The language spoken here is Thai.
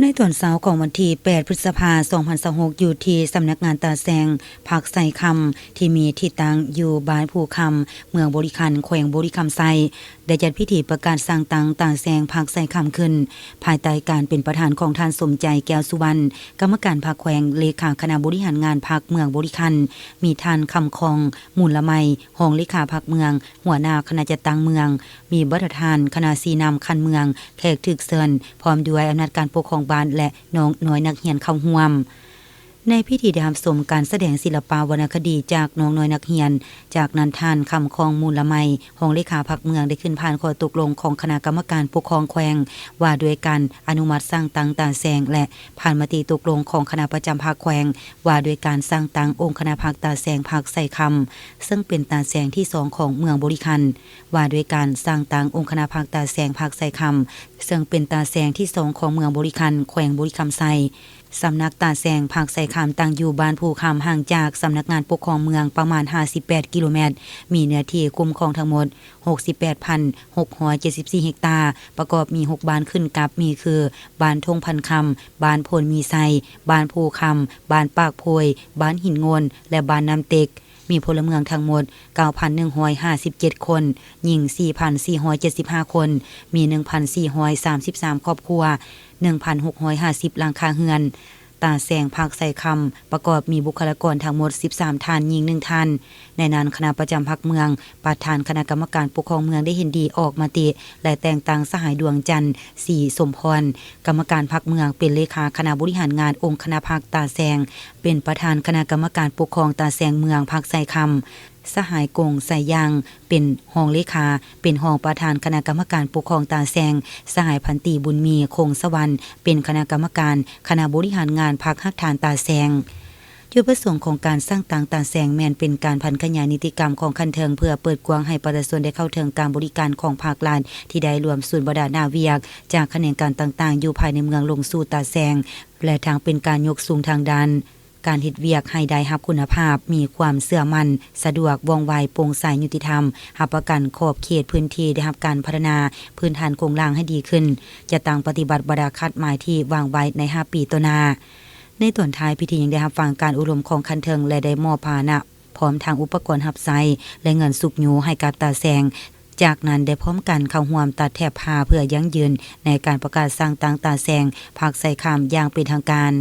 ในตอนเช้าของวันที่8พฤษภาคม2026อยู่ที่สำนักงานตาแซงภาคไซคำที่มีที่ตั้งอยู่บ้านภูคำเมืองบริคันแขวงบริคำไซได้จัดพิธีประกาศสร้างตังตาแซงภาคไซคำขึ้นภายใต้การเป็นประธานของท่านสมใจแก้วสุวรรณกรรมการภาคแขวงเลขาคณะบริหารงานภาคเมืองบริคันมีท่านคำคองมูลละไมรองเลขาภาคเมืองหัวหน้าคณะจัดตั้งเมืองมีประธานคณะสีนำคันเมืองแขกถึกเซินพร้อมด้วยอำนาจการปกครองบ้านและน้องน้อยนักเรียนเข้าร่วมในพิธีได้รับชมการแสดงศิลปวรรณคดีจากน้องน้อยนักเรียนจากนั้นท่านคำคองมูลละไมรองเลขาพรรคเมืองได้ขึ้นผ่านข้อตกลงของคณะกรรมการปกครองแขวงว่าด้วยการอนุมัติสร้างตังตาแซงและผ่านมติตกลงของคณะประจำภาคแขวงว่าด้วยการสร้างตังองค์คณะภาคตาแซงภาคไซคำซึ่งเป็นตาแซงที่2ของเมืองบริคันว่าด้วยการสร้างตังองค์คณะภาคตาแซงภาคไซคำซึ่งเป็นตาแซงที่2ของเมืองบริคันแขวงบริคำไซสำนักตาแซงภาคไซคำตั้งอยู่บ้านภูคำห่างจากสำนักงานปกครองเมืองประมาณ58กิโลเมตรมีเนื้อที่คุ้มครองทั้งหมด 68,674 เฮกตาร์ประกอบมี6บ้านขึ้นกับมีคือบ้านทงพันคำบ้านพลมีไซบ้านภูคำบ้านปากโพยบ้านหินงนและบ้านน้ำเต็กมีพลเมืองทั้งหมด 9,157 คนหญิง 4,475 คนมี 1,433 ครอบครัว 1,650 หลังคาเรือนตาแซงภาคไซคำประกอบมีบุคลากรทั้งหมด13ท่านหญิง1ท่านในนั้นคณะประจำภาคเมืองประธานคณะกรรมการปกครองเมืองได้เห็นดีออกมติและแต่งตั้งสหายดวงจันทร์ศรีสมพรกรรมการภาคเมืองเป็นเลขาคณะบริหารงานองค์คณะภาคตาแซงเป็นประธานคณะกรรมการปกครองตาแซงเมืองภาคไซคำสหายกงไซยางเป็นรองเลขาเป็นรองประธานคณะกรรมการปกครองตาแซงสหายพันตีบุญมีคงสวรรค์เป็นคณะกรรมการคณะบริหารงานภาคฮักฐานตาแซงจุดประสงค์ของการสร้างตังตาแซงแมนเป็นการพันขยายนิติกรรมของคันเทิงเพื่อเปิดกว้างให้ประชาชนได้เข้าถึงการบริการของภาครัฐที่ได้รวมศูนย์บดานาเวียกจากแขนงการต่างๆอยู่ภายในเมืองลงสู่ตาแซงและทางเป็นการยกสูงทางด้านการเฮ็ดเวียกให้ได้รับคุณภาพมีความเชื่อมั่นสะดวกว่องไวโปร่งใสยุติธรรมรับประกันขอบเขตพื้นที่ได้รับการพัฒนาพื้นฐานโครงสร้างให้ดีขึ้นจะตั้งปฏิบัติบดาคัดหมายที่วางไว้ใน5ปีต่อหน้าในตอนท้ายพิธียังได้รับฟังการอบรมของคันเทิงและได้มอบพาหนะพร้อมทางอุปกรณ์รับใช้และเงินสุกยูให้กับตาแซงจากนั้นได้พร้อมกันเข้าร่วมตัดแถบผ้าเพื่อยั่งยืนในการประกาศสร้างตังตาแซงภาคไซคำอย่างเป็นทางการ